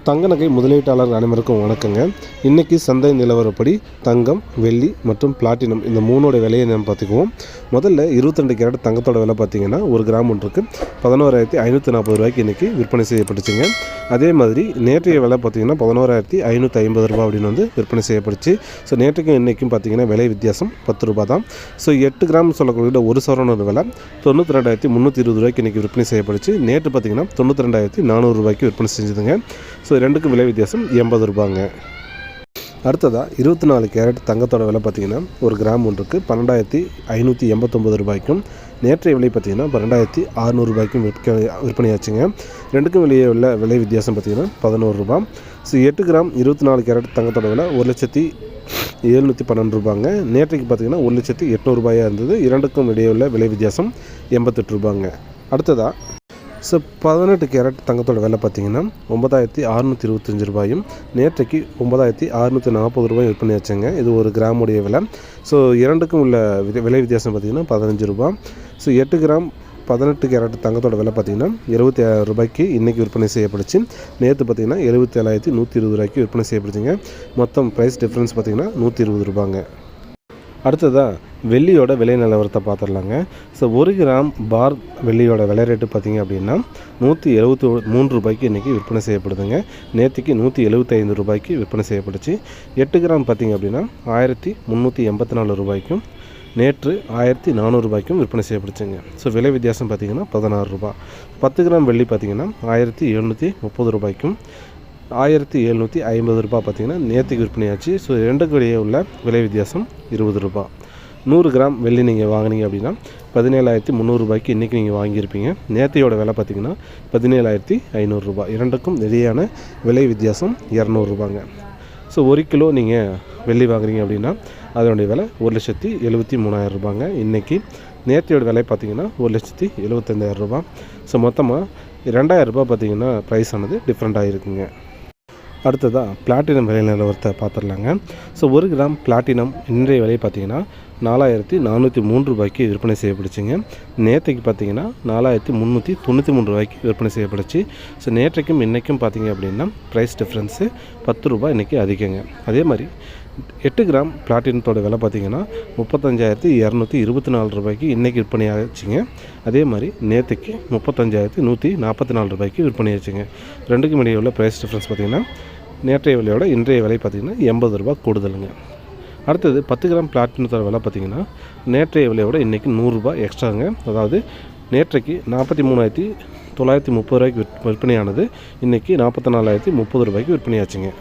தங்க நகை முதலீட்டாளர் அனைவருக்கும் வணக்கங்க. இன்றைக்கி சந்தை நிலவரப்படி தங்கம், வெள்ளி மற்றும் பிளாட்டினம் இந்த மூணோட விலையை நம்ம பார்த்துக்குவோம். முதல்ல 22 கேரட் தங்கத்தோட விலை பார்த்திங்கன்னா ஒரு கிராம் ஒன்றுக்கு 11,540 ரூபாய்க்கு இன்றைக்கி விற்பனை செய்யப்பட்டுச்சுங்க. அதே மாதிரி நேற்றைய விலை பார்த்திங்கன்னா 11,550 ரூபா அப்படின்னு விற்பனை செய்யப்பட்டுச்சு. நேற்றுக்கும் இன்றைக்கும் பார்த்திங்கன்னா விலை வித்தியாசம் 10 ரூபா தான். 8 கிராம் சொல்லக்கூடிய ஒரு சவரனோட விலை 92,320 ரூபாய்க்கு இன்றைக்கி விற்பனை செய்யப்பட்டுச்சு. நேற்று பார்த்திங்கன்னா 92,400 ரூபாய்க்கு விற்பனை செஞ்சதுங்க. ரெண்டுக்கும் விலை வித்தியாசம் 80 ரூபாங்க. அடுத்ததாக 24 கேரட் தங்கத்தோட விலை பார்த்திங்கன்னா ஒரு கிராம் ஒன்றுக்கு 12,589 ரூபாய்க்கும், நேற்றைய விலை பார்த்திங்கன்னா 12,600 ரூபாய்க்கும் விற்பனையாச்சுங்க. ரெண்டுக்கும் வெளியே உள்ள விலை வித்தியாசம் பார்த்திங்கன்னா 11 ரூபா. 8 கிராம் 24 கேரட் தங்கத்தோட விலை 1,712 ரூபாங்க. நேற்றைக்கு பார்த்திங்கன்னா 1,800 ரூபாயாக இருந்தது. இரண்டுக்கும் இடையே உள்ள விலை வித்தியாசம் 88 ரூபாங்க. அடுத்ததாக 18 கேரட் தங்கத்தோட விலை பார்த்திங்கன்னா 9,625 ரூபாயும், நேற்றைக்கு 9,640 ரூபாயும் விற்பனையாச்சுங்க. இது ஒரு கிராமுடைய விலை. இரண்டுக்கும் உள்ள விலை வித்தியாசம் பார்த்திங்கன்னா 15 ரூபா. 8 கிராம் 18 கேரட் தங்கத்தோட விலை பார்த்திங்கன்னா 76 ரூபாய்க்கு இன்றைக்கி விற்பனை செய்யப்படுச்சு. நேற்று பார்த்திங்கன்னா 77,120 ரூபாய்க்கு விற்பனை செய்யப்படுச்சுங்க. மொத்தம் ப்ரைஸ் டிஃப்ரென்ஸ் பார்த்திங்கன்னா 120 ரூபாங்க. அடுத்ததாக வெள்ளியோட விலை நிலவரத்தை பார்த்துடலாங்க. 1 கிராம் பார் வெள்ளியோட விலை ரேட்டு பார்த்திங்க அப்படின்னா 173 ரூபாய்க்கு இன்றைக்கி விற்பனை செய்யப்படுதுங்க. நேற்றுக்கு 175 ரூபாய்க்கு விற்பனை செய்யப்படுச்சு. 8 கிராம் பார்த்திங்க அப்படின்னா 1,384 ரூபாய்க்கும், நேற்று 1,400 ரூபாய்க்கும் விற்பனை செய்யப்படுச்சுங்க. விலை வித்தியாசம் பார்த்திங்கன்னா 16 ரூபா. 10 கிராம் வெள்ளி பார்த்திங்கன்னா 1,730 ரூபாய்க்கும், 1,750 ரூபா பார்த்திங்கன்னா நேற்றுக்கு விற்பனையாச்சு. ரெண்டுக்கு இடையே உள்ள விலை வித்தியாசம் 20 ரூபா. 100 கிராம் வெள்ளி நீங்கள் வாங்கினீங்க அப்படின்னா 17,300 ரூபாய்க்கு இன்றைக்கி நீங்கள் வாங்கியிருப்பீங்க. நேற்றையோட விலை பார்த்திங்கன்னா 17,500 ரூபா. இரண்டுக்கும் இடையான விலை வித்தியாசம் 200 ரூபாங்க. 1 கிலோ நீங்கள் வெள்ளி வாங்குறீங்க அப்படின்னா அதனுடைய விலை 1,73,000 ரூபாங்க இன்றைக்கி. நேற்றையோட விலை பார்த்திங்கன்னா 1,75,000 ரூபா. மொத்தமாக 2,000 ரூபா பார்த்திங்கன்னா ப்ரைஸ் ஆனது டிஃப்ரெண்ட்டாக இருக்குங்க. அடுத்ததாக பிளாட்டினம் விலை நிலவரத்தை பார்த்துடலாங்க. 1 கிராம் பிளாட்டினம் இன்றைய விலை பார்த்திங்கன்னா 4,403 ரூபாய்க்கு விற்பனை செய்யப்படுச்சுங்க. நேற்றைக்கு பார்த்திங்கன்னா 4,393 ரூபாய்க்கு விற்பனை செய்யப்படுச்சு. நேற்றைக்கும் இன்றைக்கும் பார்த்திங்க அப்படின்னா ப்ரைஸ் டிஃப்ரென்ஸு 10 ரூபாய் இன்றைக்கி அதிகங்க. அதே மாதிரி 8 கிராம் பிளாட்டினத்தோட விலை பார்த்திங்கன்னா 35,224 ரூபாய்க்கு இன்றைக்கி விற்பனை ஆச்சுங்க. அதே மாதிரி நேற்றுக்கு 35,144 ரூபாய்க்கு விற்பனை ஆச்சுங்க. ரெண்டுக்கும் இடையே உள்ள ப்ரைஸ் டிஃப்ரென்ஸ் பார்த்திங்கன்னா நேற்றைய விலையோட இன்றைய விலை பார்த்திங்கன்னா 80 ரூபா கூடுதலுங்க. அடுத்தது 10 கிராம் பிளாட்டினத்தோட விலை பார்த்திங்கன்னா நேற்றைய விலையோட இன்றைக்கி 100 ரூபா எக்ஸ்ட்ராங்க. அதாவது நேற்றைக்கு 43,930 ரூபாய்க்கு விற்பனையானது இன்றைக்கி 44,030 ரூபாய்க்கு விற்பனையாச்சுங்க.